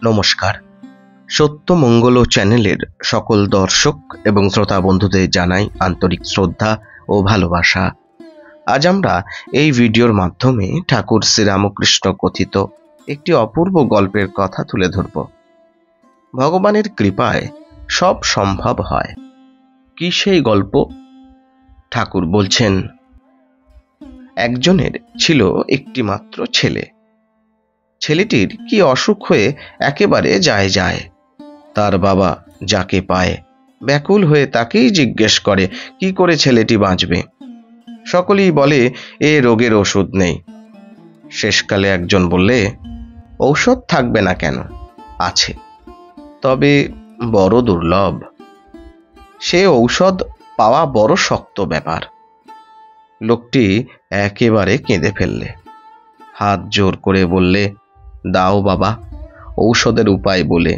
নমস্কার। সত্যমঙ্গল চ্যানেলের সকল দর্শক এবং শ্রোতা বন্ধুদের জানাই আন্তরিক শ্রদ্ধা ও ভালোবাসা। আজ আমরা এই ভিডিওর মাধ্যমে ঠাকুর শ্রীরামকৃষ্ণ কথিত একটি অপূর্ব গল্পের কথা তুলে ধরব। ভগবানের কৃপায় সব সম্ভব হয়। কি সেই গল্প? ঠাকুর বলছেন, একজনের ছিল একটি মাত্র ছেলে। ছেলেটির কি অসুখ হয়ে একেবারে যায়। তার বাবা যাকে পায় ব্যাকুল হয়ে তাকেই জিজ্ঞেস করে কি করে ছেলেটি বাঁচবে। সকলেই বলে এ রোগের ওষুধ নেই। শেষকালে একজন বললে, ঔষধ থাকবে না কেন, আছে, তবে বড় দুর্লভ। সে ঔষধ পাওয়া বড় শক্ত ব্যাপার। লোকটি একেবারে কেঁদে ফেললে, হাত জোর করে বললে, দাও বাবা, ঔষধের উপায় বলে।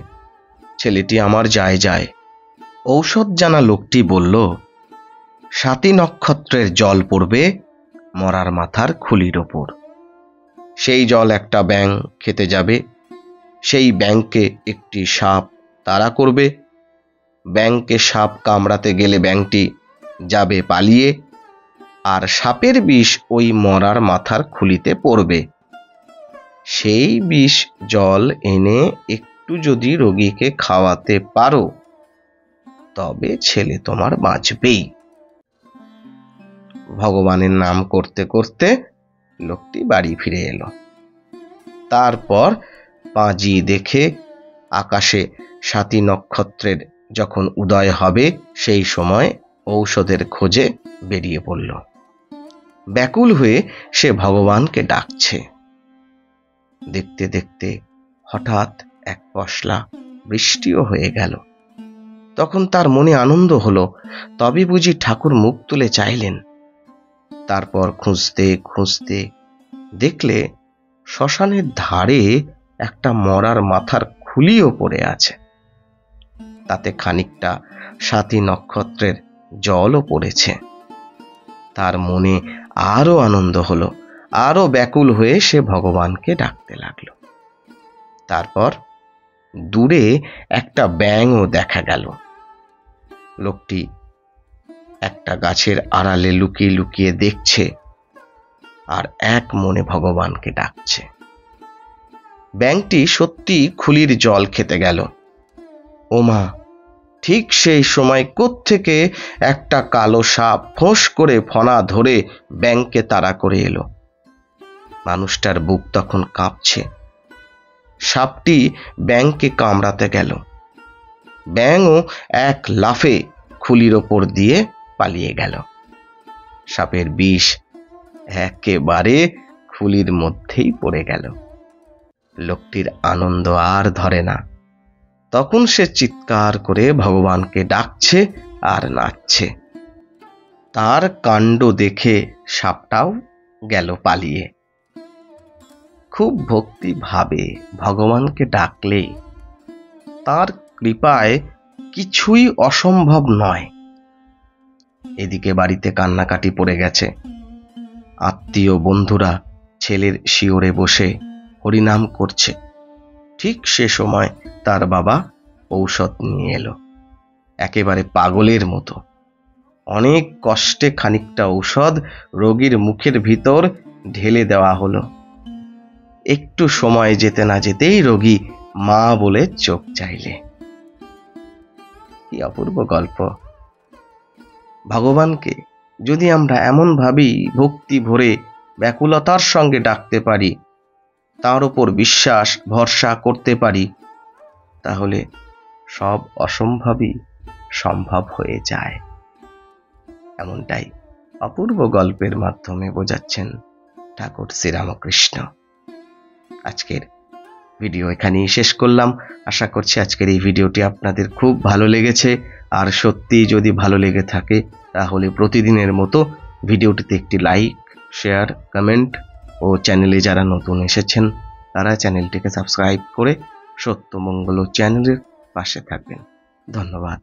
ছেলেটি আমার যায়। ঔষধ জানা লোকটি বলল, 7 নক্ষত্রের জল পড়বে মরার মাথার খুলির ওপর। সেই জল একটা ব্যাঙ খেতে যাবে। সেই ব্যাঙকে একটি সাপ তাড়া করবে। ব্যাঙকে সাপ কামড়াতে গেলে ব্যাঙটি যাবে পালিয়ে, আর সাপের বিষ ওই মরার মাথার খুলিতে পড়বে। সেই বিষ জল এনে একটু যদি রোগীকে খাওয়াতে পারো, তবে ছেলে তোমার বাঁচবেই। ভগবানের নাম করতে করতে লোকটি বাড়ি ফিরে এলো। তারপর পাঁজি দেখে আকাশে 7 নক্ষত্রের যখন উদয় হবে, সেই সময় ঔষধের খোঁজে বেরিয়ে পড়ল। ব্যাকুল হয়ে সে ভগবানকে ডাকছে। দেখতে দেখতে হঠাৎ এক পশলা বৃষ্টিও হয়ে গেল। তখন তার মনে আনন্দ হলো, তবে বুঝি ঠাকুর মুখ তুলে চাইলেন। তারপর খুঁজতে খুঁজতে দেখলে শ্মশানের ধারে একটা মরার মাথার খুলিও পড়ে আছে। তাতে খানিকটা 7 নক্ষত্রের জলও পড়েছে। তার মনে আরো আনন্দ হলো, আরো ব্যাকুল হয়ে সে ভগবানকে ডাকতে লাগলো। তারপর দূরে একটা ব্যাঙও দেখা গেল। লোকটি একটা গাছের আড়ালে লুকিয়ে লুকিয়ে দেখছে আর এক মনে ভগবানকে ডাকছে। ব্যাঙটি সত্যি খুলির জল খেতে গেল। ওমা, ঠিক সেই সময় কোত্থেকে একটা কালো সাপ ফোঁস করে ফনা ধরে ব্যাঙকে তাড়া করে এলো। মানুষটার বুক তখন কাঁপছে। সাপটি ব্যাঙকে কামড়াতে গেল। ব্যাঙও এক লাফে খুলির ওপর দিয়ে পালিয়ে গেল। সাপের বিষ একেবারে খুলির মধ্যেই পড়ে গেল। লোকটির আনন্দ আর ধরে না। তখন সে চিৎকার করে ভগবানকে ডাকছে আর নাচছে। তার কাণ্ড দেখে সাপটাও গেল পালিয়ে। খুব ভক্তি ভাবে ভগবানকে ডাকলে তার কৃপায় কিছুই অসম্ভব নয়। এদিকে বাড়িতে কান্নাকাটি পড়ে গেছে। আত্মীয় বন্ধুরা ছেলের শিওরে বসে হরিনাম করছে। ঠিক সে সময় তার বাবা ঔষধ নিয়ে এলো, একেবারে পাগলের মতো। অনেক কষ্টে খানিকটা ঔষধ রোগীর মুখের ভিতর ঢেলে দেওয়া হলো। একটু সময় যেতে না যেতেই রোগী মা বলে চোখ চাইলে। কি অপূর্ব গল্প! ভগবানকে যদি আমরা এমন ভাবেই ভক্তি ভরে ব্যাকুলতার সঙ্গে ডাকতে পারি, তার উপর বিশ্বাস ভরসা করতে পারি, তাহলে সব অসম্ভবই সম্ভব হয়ে যায়। এমনটাই অপূর্ব গল্পের মাধ্যমে বোঝাচ্ছেন ঠাকুর শ্রীরামকৃষ্ণ। আজকের ভিডিও এখানেই শেষ করলাম। আশা করছি আজকের এই ভিডিওটি আপনাদের খুব ভালো লেগেছে। আর সত্যি যদি ভালো লেগে থাকে, তাহলে প্রতিদিনের মতো ভিডিওটিতে একটি লাইক, শেয়ার, কমেন্ট ও চ্যানেলে যারা নতুন এসেছেন তারা চ্যানেলটিকে সাবস্ক্রাইব করে সত্যমঙ্গল চ্যানেলের পাশে থাকবেন। ধন্যবাদ।